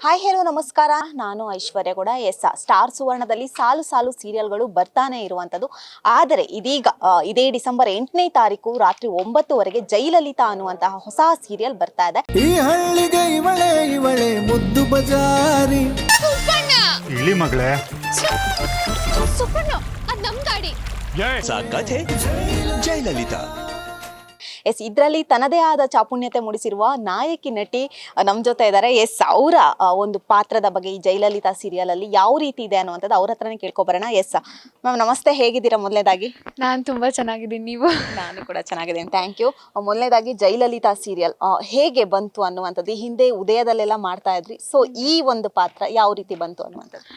Hi hello ನಮಸ್ಕಾರ. ನಾನು ಐಶ್ವರ್ಯ ಕೂಡ. ಸ್ಟಾರ್ ಸುವರ್ಣದಲ್ಲಿ ಸಾಲು ಸಾಲು ಸೀರಿಯಲ್ಗಳು ಬರ್ತಾನೆ ಇರುವಂಥದ್ದು. ಆದರೆ ಇದೀಗ ಇದೇ ಡಿಸೆಂಬರ್ 8ನೇ ತಾರೀಕು ರಾತ್ರಿ 9ವರೆಗೆ ಜಯಲಲಿತಾ ಅನ್ನುವಂತಹ ಹೊಸ ಸೀರಿಯಲ್ ಬರ್ತಾ ಇದೆ. ಈ ಹಳ್ಳಿಗೆ ಇವಳೆ ಮುದ್ದು ಬಜಾರಿ ಇಳಿ ಮಗಳೇ. ಸುಪರ್ಣ ಅದ್ ನಮ್ ಗಾಡಿ. ಕಥೆ ಜಯಲಲಿತಾ. ಇದರಲ್ಲಿ ತನ್ನದೇ ಆದ ಚಾಪುಣ್ಯತೆ ಮೂಡಿಸಿರುವ ನಾಯಕಿ ನಟಿ ನಮ್ಮ ಜೊತೆ ಇದ್ದಾರೆ. ಅವರ ಒಂದು ಪಾತ್ರದ ಬಗ್ಗೆ ಈ ಜಯಲಲಿತಾ ಸೀರಿಯಲ್ ಅಲ್ಲಿ ಯಾವ ರೀತಿ ಇದೆ ಅನ್ನುವಂಥದ್ದು ಅವ್ರ ಹತ್ರನೇ ಕೇಳ್ಕೊಬರೋಣ. ಮ್ಯಾಮ್ ನಮಸ್ತೆ, ಹೇಗಿದ್ದೀರಾ? ಮೊದಲನೇದಾಗಿ ನಾನ್ ತುಂಬಾ ಚೆನ್ನಾಗಿದ್ದೀನಿ, ನೀವು? ನಾನು ಕೂಡ ಚೆನ್ನಾಗಿದ್ದೀನಿ, ಥ್ಯಾಂಕ್ ಯು. ಮೊದಲನೇದಾಗಿ ಜಯಲಲಿತಾ ಸೀರಿಯಲ್ ಹೇಗೆ ಬಂತು ಅನ್ನುವಂಥದ್ದು, ಈ ಹಿಂದೆ ಉದಯದಲ್ಲೆಲ್ಲ ಮಾಡ್ತಾ ಇದ್ರಿ, ಸೊ ಈ ಒಂದು ಪಾತ್ರ ಯಾವ ರೀತಿ ಬಂತು ಅನ್ನುವಂಥದ್ದು?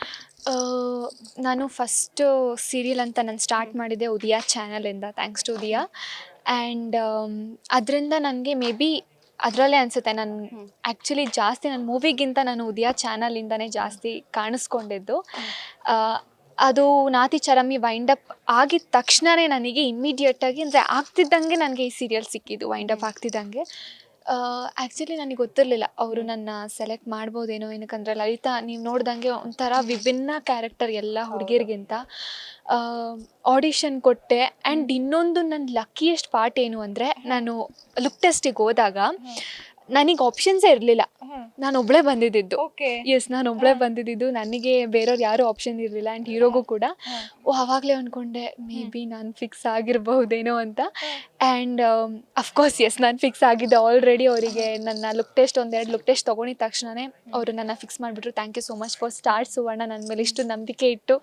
ನಾನು ಫಸ್ಟ್ ಸೀರಿಯಲ್ ಅಂತ ನಾನು ಸ್ಟಾರ್ಟ್ ಮಾಡಿದ್ದೆ ಉದಯ ಚಾನಲಿಂದ, ಥ್ಯಾಂಕ್ಸ್ ಟು ಉದಯ. ಆ್ಯಂಡ್ ಅದರಿಂದ ನನಗೆ ಮೇ ಬಿ ಅದರಲ್ಲೇ ಅನಿಸುತ್ತೆ, ನಾನು ಆ್ಯಕ್ಚುಲಿ ಜಾಸ್ತಿ ನಾನು ಮೂವಿಗಿಂತ ನಾನು ಉದಯ ಚಾನಲಿಂದನೇ ಜಾಸ್ತಿ ಕಾಣಿಸ್ಕೊಂಡಿದ್ದು. ಅದು ನಾತಿ ಚರಮಿ ವೈಂಡಪ್ ಆಗಿದ ತಕ್ಷಣವೇ ನನಗೆ ಇಮ್ಮಿಡಿಯೇಟಾಗಿ ಅಂದರೆ ಆಗ್ತಿದ್ದಂಗೆ ನನಗೆ ಈ ಸೀರಿಯಲ್ ಸಿಕ್ಕಿದ್ದು. ವೈಂಡಪ್ ಆಗ್ತಿದ್ದಂಗೆ ಆ್ಯಕ್ಚುಲಿ ನನಗೆ ಗೊತ್ತಿರಲಿಲ್ಲ ಅವರು ನನ್ನ ಸೆಲೆಕ್ಟ್ ಮಾಡ್ಬೋದೇನೋ. ಏನಕ್ಕಂದರೆ ಲಲಿತಾ ನೀವು ನೋಡ್ದಂಗೆ ಒಂಥರ ವಿಭಿನ್ನ ಕ್ಯಾರೆಕ್ಟರ್ ಎಲ್ಲ ಹುಡುಗಿರಿಗಿಂತ. ಆಡಿಷನ್ ಕೊಟ್ಟೆ. ಆ್ಯಂಡ್ ಇನ್ನೊಂದು ನನ್ನ ಲಕ್ಕಿಯೆಸ್ಟ್ ಪಾರ್ಟ್ ಏನು ಅಂದರೆ, ನಾನು ಲುಕ್ ಟೆಸ್ಟಿಗೆ ಹೋದಾಗ ನನಗೆ ಆಪ್ಷನ್ಸೇ ಇರಲಿಲ್ಲ, ನಾನು ಒಬ್ಬಳೇ ಬಂದಿದ್ದು. ಎಸ್, ನಾನು ಒಬ್ಬಳೇ ಬಂದಿದ್ದು, ನನಗೆ ಬೇರೆಯವ್ರು ಯಾರೂ ಆಪ್ಷನ್ ಇರಲಿಲ್ಲ. ಆ್ಯಂಡ್ ಹೀರೋಗೂ ಕೂಡ ಆವಾಗಲೇ ಅಂದ್ಕೊಂಡೆ ಮೇ ಬಿ ನಾನು ಫಿಕ್ಸ್ ಆಗಿರಬಹುದೇನೋ ಅಂತ. ಆ್ಯಂಡ್ ಅಫ್ಕೋರ್ಸ್ ಎಸ್, ನಾನು ಫಿಕ್ಸ್ ಆಗಿದ್ದೆ ಆಲ್ರೆಡಿ. ಅವರಿಗೆ ನನ್ನ ಲುಕ್ ಟೆಸ್ಟ್ ಒಂದೆರಡು ಲುಕ್ ಟೆಸ್ಟ್ ತೊಗೊಂಡಿದ್ದ ತಕ್ಷಣವೇ ಅವರು ನನ್ನ ಫಿಕ್ಸ್ ಮಾಡಿಬಿಟ್ರು. Thank you so much for Star Suvarna ನನ್ನ ಮೇಲೆ ಇಷ್ಟು ನಂಬಿಕೆ ಇಟ್ಟು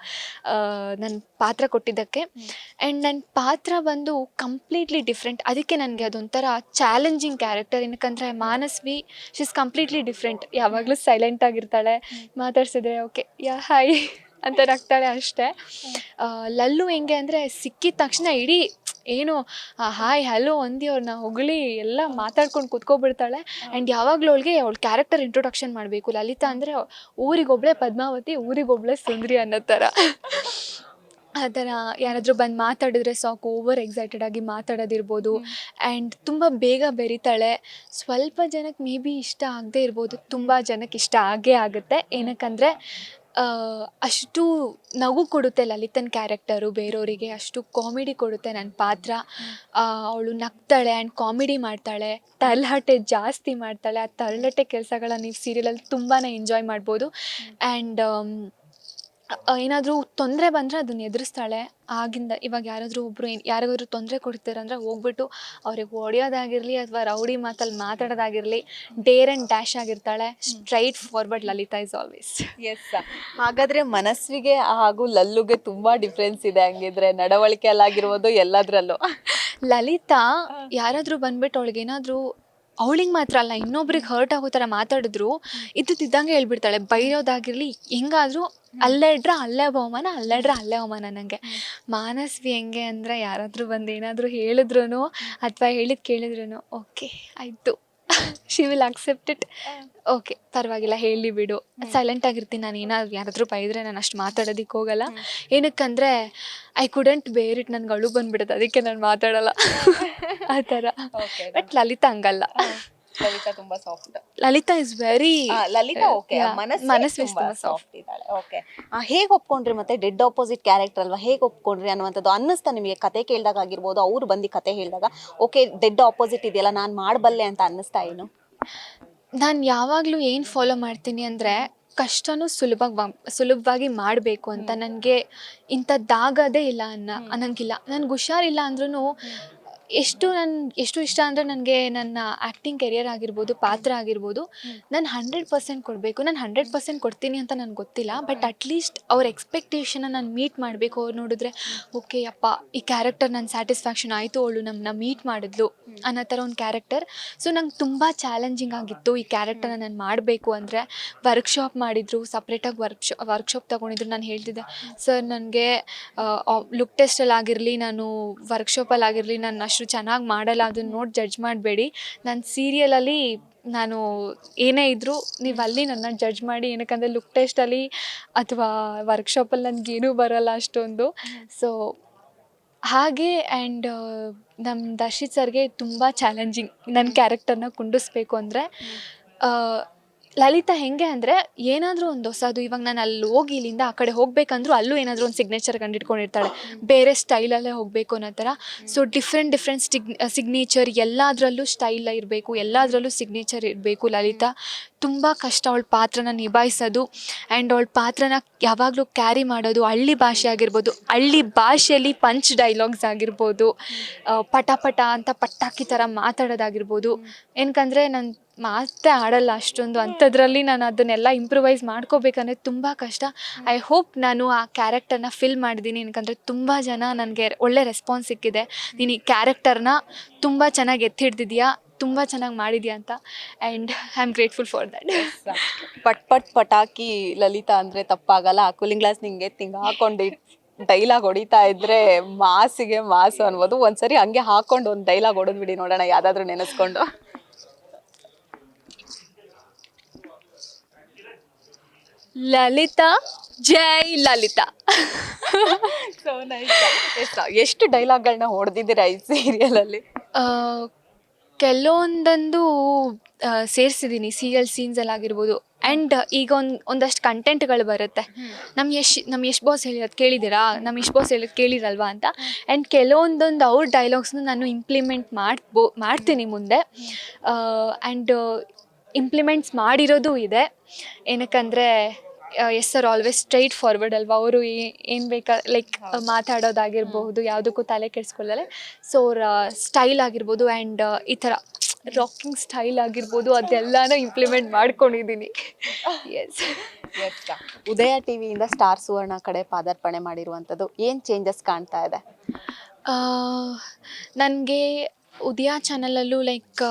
ನನ್ನ ಪಾತ್ರ ಕೊಟ್ಟಿದ್ದಕ್ಕೆ. ಆ್ಯಂಡ್ ನನ್ನ ಪಾತ್ರ ಬಂದು ಕಂಪ್ಲೀಟ್ಲಿ ಡಿಫ್ರೆಂಟ್. ಅದಕ್ಕೆ ನನಗೆ ಅದೊಂಥರ ಚಾಲೆಂಜಿಂಗ್ ಕ್ಯಾರೆಕ್ಟರ್. ಏನಕ್ಕಂದರೆ Manasvi she is completely different. ಯಾವಾಗಲೂ ಸೈಲೆಂಟ್ ಆಗಿರ್ತಾಳೆ, ಮಾತಾಡ್ಸಿದ್ರೆ ಓಕೆ ಯಾ ಹಾಯ್ ಅಂತ ನಗ್ತಾಳೆ ಅಷ್ಟೇ. ಲಲ್ಲು ಹೆಂಗೆ ಅಂದರೆ ಸಿಕ್ಕಿದ ತಕ್ಷಣ ಇಡೀ ಏನು ಹಾಯ್ ಹಲೋ ಅಂದು ಅವ್ರನ್ನ ಹೊಗಳಿ ಎಲ್ಲ ಮಾತಾಡ್ಕೊಂಡು ಕೂತ್ಕೊಬಿಡ್ತಾಳೆ. ಆ್ಯಂಡ್ ಯಾವಾಗಲೂ ಅವಳ ಕ್ಯಾರೆಕ್ಟರ್ ಇಂಟ್ರೊಡಕ್ಷನ್ ಮಾಡಬೇಕು. ಲಲಿತಾ ಅಂದರೆ ಊರಿಗೊಬ್ಳೆ ಪದ್ಮಾವತಿ, ಊರಿಗೊಬ್ಳೆ ಸುಂದರಿ ಅನ್ನೋ ಥರ. ಆ ಥರ ಯಾರಾದರೂ ಬಂದು ಮಾತಾಡಿದ್ರೆ ಸಾಕು, ಓವರ್ ಎಕ್ಸೈಟೆಡ್ ಆಗಿ ಮಾತಾಡೋದಿರ್ಬೋದು. ಆ್ಯಂಡ್ ತುಂಬ ಬೇಗ ಬೆರಿತಾಳೆ. ಸ್ವಲ್ಪ ಜನಕ್ಕೆ ಮೇ ಬಿ ಇಷ್ಟ ಆಗದೆ ಇರ್ಬೋದು, ತುಂಬ ಜನಕ್ಕೆ ಇಷ್ಟ ಆಗೇ ಆಗುತ್ತೆ. ಏನಕ್ಕಂದರೆ ಅಷ್ಟು ನಗು ಕೊಡುತ್ತೆ ಲಲಿತನ ಕ್ಯಾರೆಕ್ಟರು ಬೇರೆಯವರಿಗೆ, ಅಷ್ಟು ಕಾಮಿಡಿ ಕೊಡುತ್ತೆ ನನ್ನ ಪಾತ್ರ. ಅವಳು ನಗ್ತಾಳೆ ಆ್ಯಂಡ್ ಕಾಮಿಡಿ ಮಾಡ್ತಾಳೆ, ತರಲಾಟೆ ಜಾಸ್ತಿ ಮಾಡ್ತಾಳೆ. ಆ ತರಲಾಟೆ ಕೆಲಸಗಳನ್ನ ನೀವು ಸೀರಿಯಲಲ್ಲಿ ತುಂಬಾ ಎಂಜಾಯ್ ಮಾಡ್ಬೋದು. ಆ್ಯಂಡ್ ಏನಾದರೂ ತೊಂದರೆ ಬಂದರೆ ಅದನ್ನ ಎದುರಿಸ್ತಾಳೆ. ಆಗಿಂದ ಇವಾಗ ಯಾರಿಗಾದ್ರೂ ತೊಂದರೆ ಕೊಡ್ತೀರಂದರೆ ಹೋಗ್ಬಿಟ್ಟು ಅವ್ರಿಗೆ ಹೊಡೆಯೋದಾಗಿರಲಿ ಅಥವಾ ರೌಡಿ ಮಾತಲ್ಲಿ ಮಾತಾಡೋದಾಗಿರಲಿ, ಡೇರ್ ಆ್ಯಂಡ್ ಡ್ಯಾಶ್ ಆಗಿರ್ತಾಳೆ. Straightforward Lalitha is always. ಹಾಗಾದ್ರೆ ಮನಸ್ವಿಗೆ ಹಾಗೂ ಲಲ್ಲುಗೆ ತುಂಬಾ ಡಿಫ್ರೆನ್ಸ್ ಇದೆ ಹಂಗಿದ್ರೆ, ನಡವಳಿಕೆಯಲ್ಲಾಗಿರ್ಬೋದು ಎಲ್ಲದರಲ್ಲೂ. ಲಲಿತಾ ಯಾರಾದರೂ ಬಂದ್ಬಿಟ್ಟು ಅವಳಿಗೇನಾದರೂ, ಅವಳಿಗೆ ಮಾತ್ರ ಅಲ್ಲ ಇನ್ನೊಬ್ರಿಗೆ ಹರ್ಟ್ ಆಗೋ ಥರ ಮಾತಾಡಿದ್ರು ಇದ್ದಂಗೆ ಹೇಳ್ಬಿಡ್ತಾಳೆ. ಬೈಯೋದಾಗಿರಲಿ ಹೆಂಗಾದರೂ ಅಲ್ಲೇ ಇಡ್ರೆ ಅಲ್ಲೇ ಬಹುಮಾನ, ಅಲ್ಲೇ ಇಡ್ರೆ ಅಲ್ಲೇ ಅವಮಾನ. ನನಗೆ ಮಾನಸ್ವಿ ಹೆಂಗೆ ಅಂದರೆ, ಯಾರಾದರೂ ಬಂದು ಏನಾದರೂ ಹೇಳಿದ್ರು ಅಥವಾ ಹೇಳಿದ್ದು ಕೇಳಿದ್ರು ಓಕೆ ಆಯಿತು, she will accept it. Okay ಪರವಾಗಿಲ್ಲ ಹೇಳಿ ಬಿಡು, ಸೈಲೆಂಟ್ ಆಗಿರ್ತೀನಿ. ನಾನು ಯಾರಾದರೂ ಬೈದರೆ ನಾನು ಅಷ್ಟು ಮಾತಾಡೋದಕ್ಕೆ ಹೋಗಲ್ಲ. ಏನಕ್ಕಂದರೆ ಐ ಕುಡಂಟ್ ಬೇರ್ ಇಟ್, ನನಗೆ ಅಳು ಬಂದುಬಿಡುತ್ತೆ, ಅದಕ್ಕೆ ನಾನು ಮಾತಾಡಲ್ಲ ಆ ಥರ. ಬಟ್ ಲಲಿತಾ ಹಂಗಲ್ಲ. ಲಲಿತಾ ತುಂಬಾ soft. Lalitha is very Lalitha okay, Manasvi ತುಂಬಾ ಸಾಫ್ಟ್ ಇದ್ದಾಳೆ. ಓಕೆ, ಹೇಗೆ ಒಪ್ಕೊಂಡ್ರಿ? ಮತ್ತೆ ಡೆಡ್ ಆಪೋಸಿಟ್ ಕ್ಯಾರೆಕ್ಟರ್ ಅಲ್ವಾ, ಹೇಗೆ ಒಪ್ಕೊಂಡ್ರಿ ಅನ್ನುವಂಥದ್ದು ಅನ್ನಿಸ್ತಾ ನಿಮಗೆ? ಕತೆ ಕೇಳಿದಾಗ ಆಗಿರ್ಬೋದು, ಅವ್ರು ಬಂದು ಕತೆ ಹೇಳಿದಾಗ ಓಕೆ ಡೆಡ್ ಆಪೋಸಿಟ್ ಇದೆಯಲ್ಲ ನಾನು ಮಾಡಬಲ್ಲೆ ಅಂತ ಅನ್ನಿಸ್ತಾ ಏನು? ನಾನು ಯಾವಾಗಲೂ ಏನು ಫಾಲೋ ಮಾಡ್ತೀನಿ ಅಂದರೆ, ಕಷ್ಟನೂ ಸುಲಭವಾಗಿ ಮಾಡಬೇಕು ಅಂತ. ನನಗೆ ಇಂಥದ್ದಾಗೋದೇ ಇಲ್ಲ ಅನ್ನಂಗಿಲ್ಲ. ನನಗೆ ಹುಷಾರಿಲ್ಲ ಅಂದ್ರೂ ಎಷ್ಟು ಇಷ್ಟ ಅಂದರೆ, ನನಗೆ ನನ್ನ ಆ್ಯಕ್ಟಿಂಗ್ ಕೆರಿಯರ್ ಆಗಿರ್ಬೋದು, ಪಾತ್ರ ಆಗಿರ್ಬೋದು, ನಾನು 100% ಕೊಡಬೇಕು. ನಾನು 100% ಕೊಡ್ತೀನಿ ಅಂತ ನನಗೆ ಗೊತ್ತಿಲ್ಲ, ಬಟ್ ಅಟ್ಲೀಸ್ಟ್ ಅವ್ರ ಎಕ್ಸ್ಪೆಕ್ಟೇಷನ್ನ ನಾನು ಮೀಟ್ ಮಾಡಬೇಕು. ಅವ್ರು ನೋಡಿದ್ರೆ ಓಕೆ ಅಪ್ಪ ಈ ಕ್ಯಾರೆಕ್ಟರ್ ನನ್ನ ಸ್ಯಾಟಿಸ್ಫ್ಯಾಕ್ಷನ್ ಆಯಿತು, ಅವಳು ನಮ್ಮನ್ನ ಮೀಟ್ ಮಾಡಿದ್ಲು ಅನ್ನೋ ಥರ ಒಂದು ಕ್ಯಾರೆಕ್ಟರ್. ಸೊ ನಂಗೆ ತುಂಬ ಚಾಲೆಂಜಿಂಗ್ ಆಗಿತ್ತು ಈ ಕ್ಯಾರೆಕ್ಟರ್ನ ನಾನು ಮಾಡಬೇಕು ಅಂದರೆ. ವರ್ಕ್ಶಾಪ್ ಮಾಡಿದರು, ಸಪ್ರೇಟಾಗಿ ವರ್ಕ್ಶಾಪ್ ತೊಗೊಂಡಿದ್ರು. ನಾನು ಹೇಳ್ತಿದ್ದೆ ಸರ್ ನನಗೆ ಲುಕ್ ಟೆಸ್ಟಲ್ಲಿ ಆಗಿರಲಿ, ನಾನು ವರ್ಕ್ಶಾಪಲ್ಲಿ ಆಗಿರಲಿ, ನಾನು ಅಷ್ಟು ಚೆನ್ನಾಗಿ ಮಾಡಲ್ಲ, ಅದನ್ನು ನೋಡಿ ಜಡ್ಜ್ ಮಾಡಬೇಡಿ. ನಾನು ಸೀರಿಯಲಲ್ಲಿ ನಾನು ಏನೇ ಇದ್ದರೂ ನೀವು ಅಲ್ಲಿ ನನ್ನ ಜಡ್ಜ್ ಮಾಡಿ. ಏನಕ್ಕಂದರೆ ಲುಕ್ ಟೆಸ್ಟಲ್ಲಿ ಅಥವಾ ವರ್ಕ್ಶಾಪಲ್ಲಿ ನನಗೇನೂ ಬರೋಲ್ಲ ಅಷ್ಟೊಂದು. ಸೊ ಹಾಗೆ. ಆ್ಯಂಡ್ ನಮ್ಮ ದರ್ಶಿತ್ ಸರ್ಗೆ ತುಂಬ ಚಾಲೆಂಜಿಂಗ್ ನನ್ನ ಕ್ಯಾರೆಕ್ಟರ್ನ ಕುಂಡಿಸ್ಬೇಕು ಅಂದರೆ. ಲಲಿತಾ ಹೆಂಗೆ ಅಂದರೆ ಏನಾದರೂ ಒಂದು ಹೊಸದು, ಇವಾಗ ನಾನು ಅಲ್ಲಿ ಹೋಗಿ ಇಲ್ಲಿಂದ ಆ ಕಡೆ ಹೋಗ್ಬೇಕಂದ್ರೂ ಅಲ್ಲೂ ಏನಾದರೂ ಒಂದು ಸಿಗ್ನೇಚರ್ ಕಂಡಿಡ್ಕೊಂಡಿರ್ತಾಳೆ, ಬೇರೆ ಸ್ಟೈಲಲ್ಲೇ ಹೋಗಬೇಕು ಅನ್ನೋ ಥರ. ಸೊ ಡಿಫ್ರೆಂಟ್ ಸಿಗ್ನೇಚರ್, ಎಲ್ಲದರಲ್ಲೂ ಸ್ಟೈಲ್ ಇರಬೇಕು, ಎಲ್ಲದರಲ್ಲೂ ಸಿಗ್ನೇಚರ್ ಇರಬೇಕು. ಲಲಿತಾ ತುಂಬ ಕಷ್ಟ ಅವಳ ಪಾತ್ರನ ನಿಭಾಯಿಸೋದು ಆ್ಯಂಡ್ ಅವಳ ಪಾತ್ರನ ಯಾವಾಗಲೂ ಕ್ಯಾರಿ ಮಾಡೋದು. ಹಳ್ಳಿ ಭಾಷೆ ಆಗಿರ್ಬೋದು, ಹಳ್ಳಿ ಭಾಷೆಯಲ್ಲಿ ಪಂಚ್ ಡೈಲಾಗ್ಸ್ ಆಗಿರ್ಬೋದು, ಪಟ ಪಟ ಅಂತ ಪಟಾಕಿ ಥರ ಮಾತಾಡೋದಾಗಿರ್ಬೋದು. ಏನಕ್ಕಂದರೆ ನಾನು ಮಾತೇ ಆಡಲ್ಲ ಅಷ್ಟೊಂದು, ಅಂಥದ್ರಲ್ಲಿ ನಾನು ಅದನ್ನೆಲ್ಲ ಇಂಪ್ರೂವೈಸ್ ಮಾಡ್ಕೋಬೇಕಂದ್ರೆ ತುಂಬ ಕಷ್ಟ. ಐ ಹೋಪ್ ನಾನು ಆ ಕ್ಯಾರೆಕ್ಟರ್ನ ಫಿಲ್ ಮಾಡಿದ್ದೀನಿ. ಏನಕ್ಕಂದರೆ ತುಂಬ ಜನ ನನಗೆ ಒಳ್ಳೆ ರೆಸ್ಪಾನ್ಸ್ ಸಿಕ್ಕಿದೆ, ನೀನು ಈ ಕ್ಯಾರೆಕ್ಟರ್ನ ತುಂಬ ಚೆನ್ನಾಗಿ ಎತ್ತಿ ಹಿಡ್ದಿದ್ಯಾ, ತುಂಬ ಚೆನ್ನಾಗಿ ಮಾಡಿದ್ಯಾ ಅಂತ. And I am grateful for that. ಪಟ್ ಪಟಾಕಿ ಲಲಿತಾ ಅಂದರೆ ತಪ್ಪಾಗಲ್ಲ. ಕೂಲಿಂಗ್ ಗ್ಲಾಸ್ ನಿಂಗೆ ತಿಂಗ ಹಾಕೊಂಡು ಡೈಲಾಗ್ ಹೊಡಿತಾ ಇದ್ರೆ ಮಾಸಿಗೆ ಮಾಸು ಅನ್ಬೋದು. ಒಂದ್ಸರಿ ಹಂಗೆ ಹಾಕೊಂಡು ಒಂದು ಡೈಲಾಗ್ ಹೊಡೆದ್ಬಿಡಿ ನೋಡೋಣ, ಯಾವ್ದಾದ್ರು ನೆನೆಸ್ಕೊಂಡು. ಲಲಿತಾ ಜೈ ಲಲಿತಾ. ಎಷ್ಟು ಡೈಲಾಗ್ಗಳನ್ನ ಹೊಡೆದಿದ್ದೀರಾ ಈ ಸೀರಿಯಲಲ್ಲಿ? ಕೆಲವೊಂದೊಂದು ಸೇರಿಸಿದ್ದೀನಿ ಸೀರಿಯಲ್ ಸೀನ್ಸಲ್ಲಾಗಿರ್ಬೋದು. ಆ್ಯಂಡ್ ಈಗ ಒಂದಷ್ಟು ಕಂಟೆಂಟ್ಗಳು ಬರುತ್ತೆ. ನಮ್ಮ ಯಶ್ ಬಾಸ್ ಹೇಳಿರೋದು ಕೇಳಿದ್ದೀರಾ, ನಮ್ಮ ಯಶ್ ಬಾಸ್ ಹೇಳಿರೋದು ಕೇಳಿರಲ್ವಾ ಅಂತ. ಆ್ಯಂಡ್ ಕೆಲವೊಂದೊಂದು ಅವ್ರ ಡೈಲಾಗ್ಸ್ನ ನಾನು ಇಂಪ್ಲಿಮೆಂಟ್ ಮಾಡ್ತೀನಿ ಮುಂದೆ. ಆ್ಯಂಡ್ ಇಂಪ್ಲಿಮೆಂಟ್ಸ್ ಮಾಡಿರೋದು ಇದೆ. ಏನಕ್ಕಂದರೆ yes sir always straight forward ಅಲ್ವಾ, ಅವರು ಏನು ಬೇಕಾ ಲೈಕ್ ಮಾತಾಡೋದಾಗಿರ್ಬಹುದು, ಯಾವುದಕ್ಕೂ ತಲೆ ಕೆಡಿಸ್ಕೊಳ್ಳಲ್ಲ. ಸೊ ಅವ್ರ ಸ್ಟೈಲ್ ಆಗಿರ್ಬೋದು ಆ್ಯಂಡ್ ಈ ಥರ ರಾಕಿಂಗ್ ಸ್ಟೈಲ್ ಆಗಿರ್ಬೋದು, ಅದೆಲ್ಲನೂ ಇಂಪ್ಲಿಮೆಂಟ್ ಮಾಡ್ಕೊಂಡಿದ್ದೀನಿ. ಎಸ್. ಉದಯ ಟಿವಿಯಿಂದ ಸ್ಟಾರ್ ಸುವರ್ಣ ಕಡೆ ಪಾದಾರ್ಪಣೆ ಮಾಡಿರುವಂಥದ್ದು ಏನು ಚೇಂಜಸ್ ಕಾಣ್ತಾ ಇದೆ? ನನಗೆ ಉದಯ ಚಾನಲಲ್ಲೂ ಲೈಕ್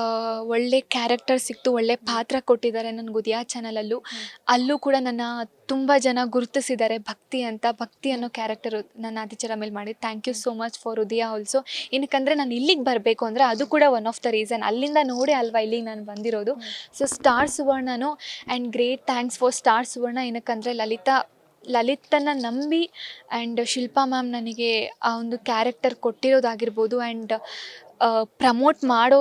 ಒಳ್ಳೆ ಕ್ಯಾರೆಕ್ಟರ್ ಸಿಕ್ತು, ಒಳ್ಳೆ ಪಾತ್ರ ಕೊಟ್ಟಿದ್ದಾರೆ ನನಗೆ ಉದಯ ಚಾನಲಲ್ಲೂ. ಅಲ್ಲೂ ಕೂಡ ನನ್ನ ತುಂಬ ಜನ ಗುರುತಿಸಿದ್ದಾರೆ. ಭಕ್ತಿ ಅಂತ, ಭಕ್ತಿ ಅನ್ನೋ ಕ್ಯಾರೆಕ್ಟರು ನನ್ನ ಆದಿಚರ ಮೇಲೆ ಮಾಡಿ. Thank you so much for Udaya also. ಏನಕ್ಕಂದರೆ ನಾನು ಇಲ್ಲಿಗೆ ಬರಬೇಕು ಅಂದರೆ ಅದು ಕೂಡ ಒನ್ ಆಫ್ ದ ರೀಸನ್. ಅಲ್ಲಿಂದ ನೋಡಿ ಅಲ್ವಾ ಇಲ್ಲಿಗೆ ನಾನು ಬಂದಿರೋದು. ಸೊ ಸ್ಟಾರ್ ಸುವರ್ಣನು and great thanks for Star Suvarna. ಏನಕ್ಕಂದರೆ ಲಲಿತನ ನಂಬಿ ಆ್ಯಂಡ್ ಶಿಲ್ಪಾ ಮ್ಯಾಮ್ ನನಗೆ ಆ ಒಂದು ಕ್ಯಾರೆಕ್ಟರ್ ಕೊಟ್ಟಿರೋದಾಗಿರ್ಬೋದು ಆ್ಯಂಡ್ ಪ್ರಮೋಟ್ ಮಾಡೋ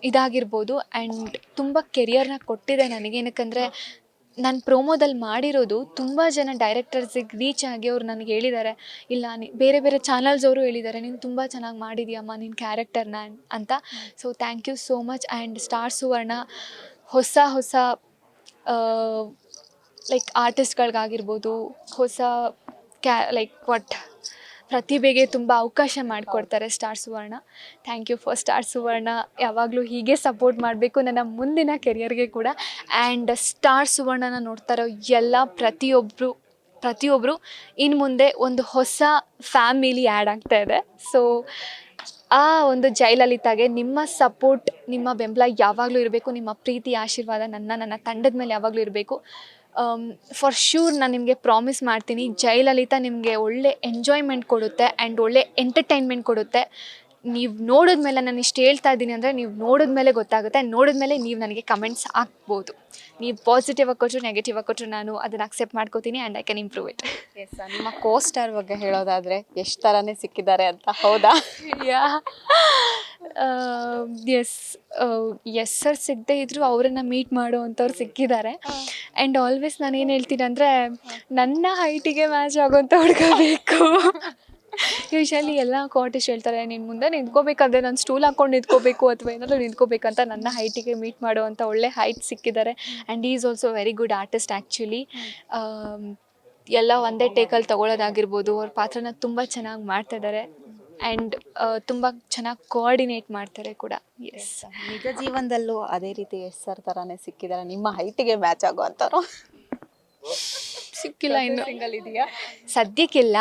ಇದಾಗಿರ್ಬೋದು. ಆ್ಯಂಡ್ ತುಂಬ ಕೆರಿಯರ್ನ ಕೊಟ್ಟಿದೆ ನನಗೆ. ಏನಕ್ಕಂದರೆ ನಾನು ಪ್ರೋಮೋದಲ್ಲಿ ಮಾಡಿರೋದು ತುಂಬ ಜನ ಡೈರೆಕ್ಟರ್ಸಿಗೆ ರೀಚ್ ಆಗಿ ಅವ್ರು ನನಗೆ ಹೇಳಿದ್ದಾರೆ, ಇಲ್ಲ ಬೇರೆ ಬೇರೆ ಚಾನಲ್ಸ್ ಅವರು ಹೇಳಿದ್ದಾರೆ, ನೀನು ತುಂಬ ಚೆನ್ನಾಗಿ ಮಾಡಿದ್ಯಮ್ಮ ನಿನ್ನ ಕ್ಯಾರೆಕ್ಟರ್ನ ಅಂತ. So thank you so much. And Star Suvarna ಹೊಸ ಲೈಕ್ ಆರ್ಟಿಸ್ಟ್ಗಳಿಗಾಗಿರ್ಬೋದು, ಹೊಸ ಲೈಕ್ ಪ್ರತಿಭೆಗೆ ತುಂಬ ಅವಕಾಶ ಮಾಡಿಕೊಡ್ತಾರೆ Star Suvarna. Thank you for Star Suvarna. ಯಾವಾಗಲೂ ಹೀಗೆ ಸಪೋರ್ಟ್ ಮಾಡಬೇಕು ನನ್ನ ಮುಂದಿನ ಕೆರಿಯರ್ಗೆ ಕೂಡ. ಆ್ಯಂಡ್ ಸ್ಟಾರ್ ಸುವರ್ಣನ ನೋಡ್ತಾರೋ ಎಲ್ಲ ಪ್ರತಿಯೊಬ್ಬರು ಇನ್ನು ಮುಂದೆ ಒಂದು ಹೊಸ ಫ್ಯಾಮಿಲಿ ಆ್ಯಡ್ ಆಗ್ತಾ ಇದೆ. ಸೊ ಆ ಒಂದು ಜಯಲಲಿತಾಗೆ ನಿಮ್ಮ ಸಪೋರ್ಟ್, ನಿಮ್ಮ ಬೆಂಬಲ ಯಾವಾಗಲೂ ಇರಬೇಕು. ನಿಮ್ಮ ಪ್ರೀತಿ ಆಶೀರ್ವಾದ ನನ್ನ ತಂಡದ ಮೇಲೆ ಯಾವಾಗಲೂ ಇರಬೇಕು. ಫಾರ್ ಶ್ಯೂರ್ ನಾನು ನಿಮಗೆ ಪ್ರಾಮಿಸ್ ಮಾಡ್ತೀನಿ, ಜಯಲಲಿತಾ ನಿಮಗೆ ಒಳ್ಳೆ ಎಂಜಾಯ್ಮೆಂಟ್ ಕೊಡುತ್ತೆ ಆ್ಯಂಡ್ ಒಳ್ಳೆ ಎಂಟರ್ಟೈನ್ಮೆಂಟ್ ಕೊಡುತ್ತೆ. ನೀವು ನೋಡಿದ್ಮೇಲೆ ನಾನು ಇಷ್ಟು ಹೇಳ್ತಾ ಇದ್ದೀನಿ ಅಂದರೆ ನೀವು ನೋಡಿದ್ಮೇಲೆ ಗೊತ್ತಾಗುತ್ತೆ. ನೋಡಿದ್ಮೇಲೆ ನೀವು ನನಗೆ ಕಮೆಂಟ್ಸ್ ಹಾಕ್ಬೋದು. ನೀವು ಪಾಸಿಟಿವ್ ಆಗಿ ಕೊಟ್ಟರು, ನೆಗೆಟಿವ್ ಆಗಿ ಕೊಟ್ಟರು, ನಾನು ಅದನ್ನು ಅಕ್ಸೆಪ್ಟ್ ಮಾಡ್ಕೋತೀನಿ and I can improve it. Yes, ನಿಮ್ಮ ಕೋಸ್ಟಾರ್ ಬಗ್ಗೆ ಹೇಳೋದಾದರೆ ಎಷ್ಟು ಥರನೇ ಸಿಕ್ಕಿದ್ದಾರೆ ಅಂತ, ಹೌದಾ? ಎಸ್ ಸರ್ ಸಿಗದೆ ಇದ್ದರೂ ಅವರನ್ನು ಮೀಟ್ ಮಾಡೋ ಅಂಥವ್ರು ಸಿಕ್ಕಿದ್ದಾರೆ. ಆ್ಯಂಡ್ ಆಲ್ವೇಸ್ ನಾನು ಏನು ಹೇಳ್ತೀನಿ ಅಂದರೆ ನನ್ನ ಹೈಟಿಗೆ ಮ್ಯಾಚ್ ಆಗೋಂಥ ಹುಡ್ಕೋಬೇಕು. ಯೂಶಲಿ ಎಲ್ಲ ಆರ್ಟಿಸ್ಟ್ ಹೇಳ್ತಾರೆ, ನೀನು ಮುಂದೆ ನಿಂತ್ಕೋಬೇಕಾದ್ರೆ ನಾನು ಸ್ಟೂಲ್ ಹಾಕ್ಕೊಂಡು ನಿಂತ್ಕೋಬೇಕು ಅಥವಾ ಏನಾದರೂ ನಿಂತ್ಕೋಬೇಕಂತ. ನನ್ನ ಹೈಟಿಗೆ ಮೀಟ್ ಮಾಡುವಂಥ ಒಳ್ಳೆ ಹೈಟ್ ಸಿಕ್ಕಿದ್ದಾರೆ. And is also very good artist actually. ಎಲ್ಲ ಒಂದೇ ಟೇಕಲ್ಲಿ ತೊಗೊಳೋದಾಗಿರ್ಬೋದು, ಅವ್ರ ಪಾತ್ರನ ತುಂಬ ಚೆನ್ನಾಗಿ ಮಾಡ್ತಾಯಿದ್ದಾರೆ ಆ್ಯಂಡ್ ತುಂಬ ಚೆನ್ನಾಗಿ ಕೋಆರ್ಡಿನೇಟ್ ಮಾಡ್ತಾರೆ ಕೂಡ. ಎಸ್, ನಿಜ ಜೀವನದಲ್ಲೂ ಅದೇ ರೀತಿ ಎಸ್ ಸರ್ ಥರನೇ ಸಿಕ್ಕಿದ್ದಾರೆ ನಿಮ್ಮ ಹೈಟಿಗೆ ಮ್ಯಾಚ್ ಆಗೋ ಅಂತಾರೋ? ಸಿಕ್ಕಿಲ್ಲ ಇನ್ನು, ಸಿಂಗಲ್ ಇದೆಯಾ ಸದ್ಯಕ್ಕಿಲ್ಲ.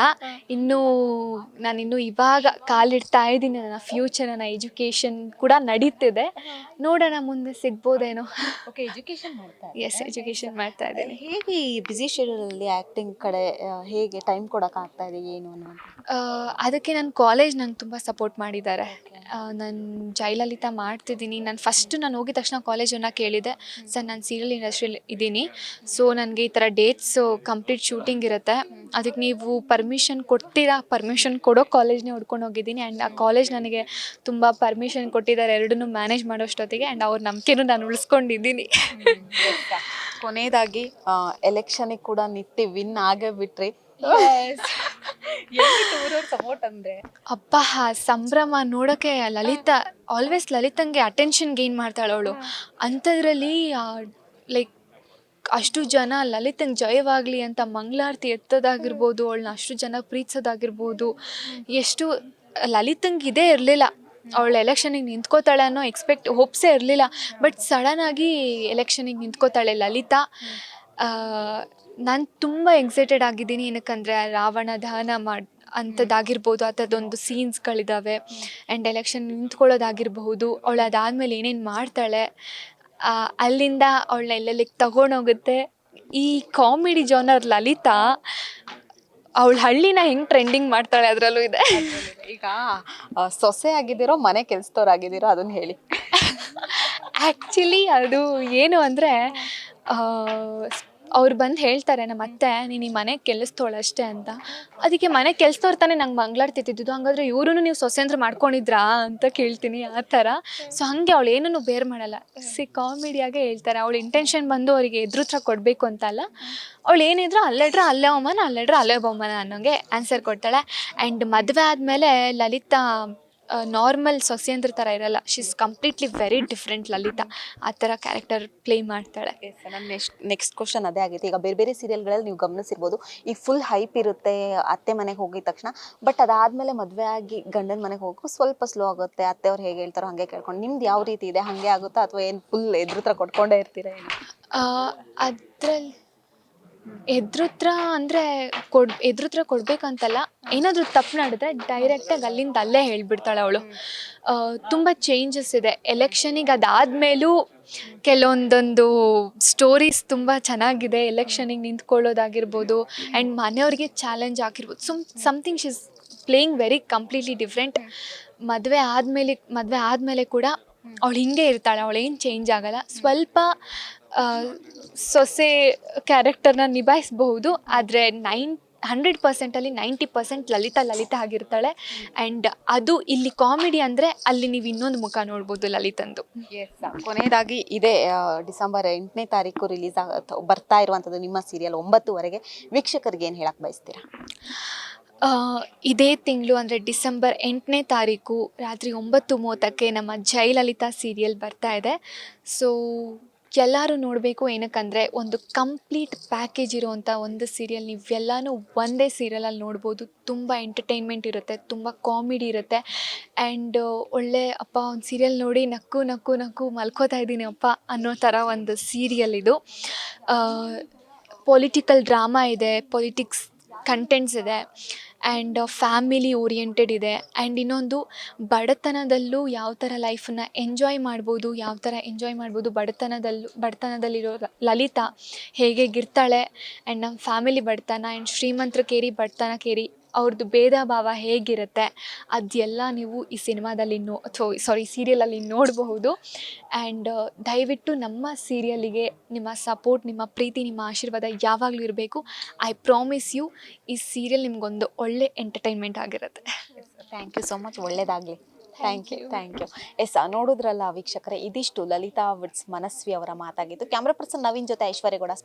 ನಾನಿನ್ನು ಇವಾಗ ಕಾಲಿಡ್ತಾ ಇದ್ದೀನಿ. ನನ್ನ ಫ್ಯೂಚರ್, ನನ್ನ ಎಜುಕೇಷನ್ ಕೂಡ ನಡೀತಿದೆ. ನೋಡೋಣ ಮುಂದೆ ಸಿಗ್ಬೋದೇನೋ. ಓಕೆ, ಎಜುಕೇಷನ್ ಮಾಡ್ತಾ ಎಸ್, ಎಜುಕೇಷನ್ ಮಾಡ್ತಾ ಇದ್ದೀನಿ. ಹೇಗೆ ಈ ಬ್ಯುಸಿ ಶೆಡ್ಯೂಲಲ್ಲಿ ಆ್ಯಕ್ಟಿಂಗ್ ಕಡೆ ಹೇಗೆ ಟೈಮ್ ಕೊಡೋಕ್ಕಾಗ್ತಾ ಇದೆ ಏನು ಅನ್ನೋ? ಅದಕ್ಕೆ ನನ್ನ ಕಾಲೇಜ್ ನಂಗೆ ತುಂಬ ಸಪೋರ್ಟ್ ಮಾಡಿದ್ದಾರೆ. ನಾನು ಜಯಲಲಿತಾ ಮಾಡ್ತಿದ್ದೀನಿ. ನಾನು ಹೋಗಿದ ತಕ್ಷಣ ಕಾಲೇಜನ್ನು ಕೇಳಿದೆ, ಸರ್ ನಾನು ಸೀರಿಯಲ್ ಇಂಡಸ್ಟ್ರಿಯಲ್ಲಿ ಇದ್ದೀನಿ, ಸೊ ನನಗೆ ಈ ಥರ ಡೇಟ್ಸು ಕಂಪ್ಲೀಟ್ ಶೂಟಿಂಗ್ ಇರುತ್ತೆ, ಅದಕ್ಕೆ ನೀವು ಪರ್ಮಿಷನ್ ಕೊಡ್ತೀರಾ? ಪರ್ಮಿಷನ್ ಕೊಡೋ ಕಾಲೇಜ್ನೇ ಹುಡ್ಕೊಂಡು ಹೋಗಿದ್ದೀನಿ. ಆ್ಯಂಡ್ ಆ ಕಾಲೇಜ್ ನನಗೆ ತುಂಬ ಪರ್ಮಿಷನ್ ಕೊಟ್ಟಿದ್ದಾರೆ ಎರಡನ್ನೂ ಮ್ಯಾನೇಜ್ ಮಾಡೋಷ್ಟೊತ್ತಿಗೆ. ಆ್ಯಂಡ್ ಅವ್ರ ನಂಬಿಕೆನೂ ನಾನು ಉಳಿಸ್ಕೊಂಡಿದ್ದೀನಿ. ಕೊನೆಯದಾಗಿ ಎಲೆಕ್ಷನಿಗೆ ಕೂಡ ನಿಟ್ಟಿ ವಿನ್ ಆಗೇ ಬಿಟ್ರಿ. ಸಪೋರ್ಟ್ ಅಂದ್ರೆ ಅಪ್ಪ ಸಂಭ್ರಮ ನೋಡೋಕ್ಕೆ ಲಲಿತಾ ಆಲ್ವೇಸ್ ಲಲಿತಂಗೆ ಅಟೆನ್ಷನ್ ಗೇನ್ ಮಾಡ್ತಾಳೆ ಅವಳು. ಅಂಥದ್ರಲ್ಲಿ ಲೈಕ್ ಅಷ್ಟು ಜನ ಲಲಿತಂಗೆ ಜಯವಾಗಲಿ ಅಂತ ಮಂಗಳಾರತಿ ಎತ್ತೋದಾಗಿರ್ಬೋದು, ಅವಳನ್ನ ಅಷ್ಟು ಜನ ಪ್ರೀತಿಸೋದಾಗಿರ್ಬೋದು, ಎಷ್ಟು ಲಲಿತಂಗೆ ಇದೇ ಇರಲಿಲ್ಲ, ಅವಳು ಎಲೆಕ್ಷನಿಗೆ ನಿಂತ್ಕೋತಾಳೆ ಅನ್ನೋ ಹೋಪ್ಸೇ ಇರಲಿಲ್ಲ. ಬಟ್ ಸಡನ್ನಾಗಿ ಎಲೆಕ್ಷನಿಗೆ ನಿಂತ್ಕೋತಾಳೆ ಲಲಿತಾ. ನಾನು ತುಂಬ ಎಕ್ಸೈಟೆಡ್ ಆಗಿದ್ದೀನಿ, ಏನಕ್ಕಂದರೆ ರಾವಣ ದಹನ ಅಂಥದ್ದಾಗಿರ್ಬೋದು, ಆ ಥರದೊಂದು ಸೀನ್ಸ್ಗಳಿದ್ದಾವೆ. ಆ್ಯಂಡ್ ಎಲೆಕ್ಷನ್ ನಿಂತ್ಕೊಳ್ಳೋದಾಗಿರ್ಬಹುದು, ಅವಳು ಅದಾದಮೇಲೆ ಏನೇನು ಮಾಡ್ತಾಳೆ, ಅಲ್ಲಿಂದ ಅವಳನ್ನ ಎಲ್ಲೆಲ್ಲಿಗೆ ತಗೊಂಡೋಗುತ್ತೆ. ಈ ಕಾಮಿಡಿ ಜಾನರ್ ಲಲಿತಾ ಅವಳ ಹಳ್ಳಿನ ಹೆಂಗೆ ಟ್ರೆಂಡಿಂಗ್ ಮಾಡ್ತಾಳೆ ಅದರಲ್ಲೂ ಇದೆ. ಈಗ ಸೊಸೆ ಆಗಿದ್ದೀರೋ ಮನೆ ಕೆಲಸದವ್ರಾಗಿದ್ದೀರೋ ಅದನ್ನ ಹೇಳಿ. ಆ್ಯಕ್ಚುಲಿ ಅದು ಏನು ಅಂದರೆ ಅವ್ರು ಬಂದು ಹೇಳ್ತಾರೆ ನಮ್ಮ ಅತ್ತೆ, ನೀನು ಈ ಮನೆ ಕೆಲಸದೋಳು ಅಷ್ಟೇ ಅಂತ. ಅದಕ್ಕೆ ಮನೆ ಕೆಲಸದವ್ರು ತಾನೇ ನಂಗೆ ಮಂಗಳಾರತಿ ತಿದ್ದಿದ್ದು, ಹಂಗಾದ್ರೆ ಇವ್ರೂ ನೀವು ಸೊಸೆಂದ್ರೆ ಮಾಡ್ಕೊಂಡಿದ್ರಾ ಅಂತ ಕೇಳ್ತೀನಿ, ಆ ಥರ. ಸೊ ಹಾಗೆ ಅವಳು ಏನೂ ಬೇರ್ ಮಾಡಲ್ಲ, ಕಾಮಿಡಿಯಾಗೆ ಹೇಳ್ತಾರೆ. ಅವಳ ಇಂಟೆನ್ಷನ್ ಬಂದು ಅವರಿಗೆ ಎದುರುತ್ರ ಕೊಡಬೇಕು ಅಂತಲ್ಲ, ಅವಳು ಏನಿದ್ರು ಅಲ್ಲಿಡ್ರೆ ಅಲ್ಲೇ ಅವಮಾನ, ಅಲ್ಲಿಡ್ರೆ ಅಲ್ಲೇ ಬಹುಮಾನ ಅನ್ನೋಂಗೆ ಆನ್ಸರ್ ಕೊಡ್ತಾಳೆ. ಆ್ಯಂಡ್ ಮದುವೆ ಆದಮೇಲೆ ಲಲಿತಾ ನಾರ್ಮಲ್ ಸೊಸೆಂದ್ರ ಥರ ಇರಲ್ಲ, she is completely very different Lalitha. ಆ ಥರ ಕ್ಯಾರೆಕ್ಟರ್ ಪ್ಲೇ ಮಾಡ್ತಾಳೆ. ನನ್ನ ನೆಕ್ಸ್ಟ್ ಕ್ವಶನ್ ಅದೇ ಆಗಿತ್ತು. ಈಗ ಬೇರೆ ಬೇರೆ ಸೀರಿಯಲ್ಗಳಲ್ಲಿ ನೀವು ಗಮನಿಸಿರ್ಬೋದು, ಈ ಫುಲ್ ಹೈಪ್ ಇರುತ್ತೆ ಅತ್ತೆ ಮನೆಗೆ ಹೋಗಿದ ತಕ್ಷಣ. ಬಟ್ ಅದಾದಮೇಲೆ ಮದುವೆ ಆಗಿ ಗಂಡನ ಮನೆಗೆ ಹೋಗೋ ಸ್ವಲ್ಪ ಸ್ಲೋ ಆಗುತ್ತೆ, ಅತ್ತೆಯವ್ರು ಹೇಗೆ ಹೇಳ್ತಾರೋ ಹಾಗೆ ಕೇಳ್ಕೊಂಡು. ನಿಮ್ದು ಯಾವ ರೀತಿ ಇದೆ, ಹಾಗೆ ಆಗುತ್ತಾ ಅಥವಾ ಏನು ಫುಲ್ ಎದುರುತ್ರ ಕೊಟ್ಕೊಂಡೇ ಇರ್ತೀರಾ ಏನು? ಅದ್ರಲ್ಲಿ ಎದುರುತ್ರ ಅಂದರೆ ಎದುರುತ್ರ ಕೊಡಬೇಕಂತಲ್ಲ, ಏನಾದರೂ ತಪ್ಪು ನಡೆದ್ರೆ ಡೈರೆಕ್ಟಾಗಿ ಅಲ್ಲಿಂದ ಅಲ್ಲೇ ಹೇಳಿಬಿಡ್ತಾಳೆ ಅವಳು. ತುಂಬ ಚೇಂಜಸ್ ಇದೆ ಎಲೆಕ್ಷನಿಗೆ. ಅದಾದಮೇಲೂ ಕೆಲವೊಂದೊಂದು ಸ್ಟೋರೀಸ್ ತುಂಬ ಚೆನ್ನಾಗಿದೆ. ಎಲೆಕ್ಷನಿಗೆ ನಿಂತ್ಕೊಳ್ಳೋದಾಗಿರ್ಬೋದು, ಆ್ಯಂಡ್ ಮನೆಯವ್ರಿಗೆ ಚಾಲೆಂಜ್ ಆಗಿರ್ಬೋದು, something she is playing very completely different. ಮದುವೆ ಆದಮೇಲೆ ಕೂಡ ಅವಳು ಹಿಂಗೆ ಇರ್ತಾಳೆ, ಅವಳೇನು ಚೇಂಜ್ ಆಗಲ್ಲ. ಸ್ವಲ್ಪ ಸೊಸೆ ಕ್ಯಾರೆಕ್ಟರ್ನ ನಿಭಾಯಿಸಬಹುದು, ಆದರೆ 100%ಅಲ್ಲಿ 90% ಲಲಿತಾ ಆಗಿರ್ತಾಳೆ. ಆ್ಯಂಡ್ ಅದು ಇಲ್ಲಿ ಕಾಮಿಡಿ ಅಂದರೆ ಅಲ್ಲಿ ನೀವು ಇನ್ನೊಂದು ಮುಖ ನೋಡ್ಬೋದು ಲಲಿತಂದು. ಕೊನೆಯದಾಗಿ ಇದೇ ಡಿಸೆಂಬರ್ 8ನೇ ತಾರೀಕು ರಿಲೀಸ್ ಬರ್ತಾ ಇರುವಂಥದ್ದು ನಿಮ್ಮ ಸೀರಿಯಲ್ 9ವರೆಗೆ. ವೀಕ್ಷಕರಿಗೆ ಏನು ಹೇಳಕ್ಕೆ ಬಯಸ್ತೀರಾ? ಇದೇ ತಿಂಗಳು ಅಂದರೆ ಡಿಸೆಂಬರ್ 8ನೇ ತಾರೀಕು ರಾತ್ರಿ 9:30ಕ್ಕೆ ನಮ್ಮ ಜಯಲಲಿತಾ ಸೀರಿಯಲ್ ಬರ್ತಾ ಇದೆ. ಸೊ ಎಲ್ಲರೂ ನೋಡಬೇಕು. ಏನಕ್ಕಂದರೆ ಒಂದು ಕಂಪ್ಲೀಟ್ ಪ್ಯಾಕೇಜ್ ಇರೋವಂಥ ಒಂದು ಸೀರಿಯಲ್, ನೀವೆಲ್ಲನೂ ಒಂದೇ ಸೀರಿಯಲಲ್ಲಿ ನೋಡ್ಬೋದು. ತುಂಬ ಎಂಟರ್ಟೈನ್ಮೆಂಟ್ ಇರುತ್ತೆ, ತುಂಬ ಕಾಮಿಡಿ ಇರುತ್ತೆ. ಆ್ಯಂಡ್ ಒಳ್ಳೆ ಅಪ್ಪ ಒಂದು ಸೀರಿಯಲ್ ನೋಡಿ ನಕ್ಕು ನಕ್ಕು ನಕ್ಕು ಮಲ್ಕೋತಾ ಇದ್ದೀನಿ ಅಪ್ಪ ಅನ್ನೋ ಥರ ಒಂದು ಸೀರಿಯಲ್ ಇದು. ಪೊಲಿಟಿಕಲ್ ಡ್ರಾಮಾ ಇದೆ, ಪೊಲಿಟಿಕ್ಸ್ ಕಂಟೆಂಟ್ಸ್ ಇದೆ, ಆ್ಯಂಡ್ ಫ್ಯಾಮಿಲಿ ಓರಿಯೆಂಟೆಡ್ ಇದೆ. ಆ್ಯಂಡ್ ಇನ್ನೊಂದು ಬಡತನದಲ್ಲೂ ಯಾವ ಥರ ಲೈಫನ್ನು ಎಂಜಾಯ್ ಮಾಡ್ಬೋದು, ಬಡತನದಲ್ಲಿರೋ ಲಲಿತಾ ಹೇಗಿರ್ತಾಳೆ, ಆ್ಯಂಡ್ ನಮ್ಮ ಫ್ಯಾಮಿಲಿ ಬಡತನ ಆ್ಯಂಡ್ ಶ್ರೀಮಂತರ ಕೇರಿ ಬಡತನ ಕೇರಿ ಅವ್ರದ್ದು ಭೇದ ಭಾವ ಹೇಗಿರುತ್ತೆ ಅದೆಲ್ಲ ನೀವು ಈ ಸಿನಿಮಾದಲ್ಲಿ ಸೀರಿಯಲಲ್ಲಿ ನೋಡಬಹುದು. ಆ್ಯಂಡ್ ದಯವಿಟ್ಟು ನಮ್ಮ ಸೀರಿಯಲಿಗೆ ನಿಮ್ಮ ಸಪೋರ್ಟ್, ನಿಮ್ಮ ಪ್ರೀತಿ, ನಿಮ್ಮ ಆಶೀರ್ವಾದ ಯಾವಾಗಲೂ ಇರಬೇಕು. ಐ ಪ್ರಾಮಿಸ್ ಯು, ಈ ಸೀರಿಯಲ್ ನಿಮಗೊಂದು ಒಳ್ಳೆ ಎಂಟರ್ಟೈನ್ಮೆಂಟ್ ಆಗಿರುತ್ತೆ. Thank you so much. ಒಳ್ಳೆಯದಾಗಲಿ. Thank you. ಎಸ್, ನೋಡಿದ್ರಲ್ಲ ವೀಕ್ಷಕರೇ, ಇದಿಷ್ಟು ಲಲಿತಾ ವಿಟ್ಸ್ ಮನಸ್ವಿ ಅವರ ಮಾತಾಗಿತ್ತು. ಕ್ಯಾಮ್ರಾ ಪರ್ಸನ್ ನವೀನ್ ಜೊತೆ ಐಶ್ವರ್ಯಗೌಡ.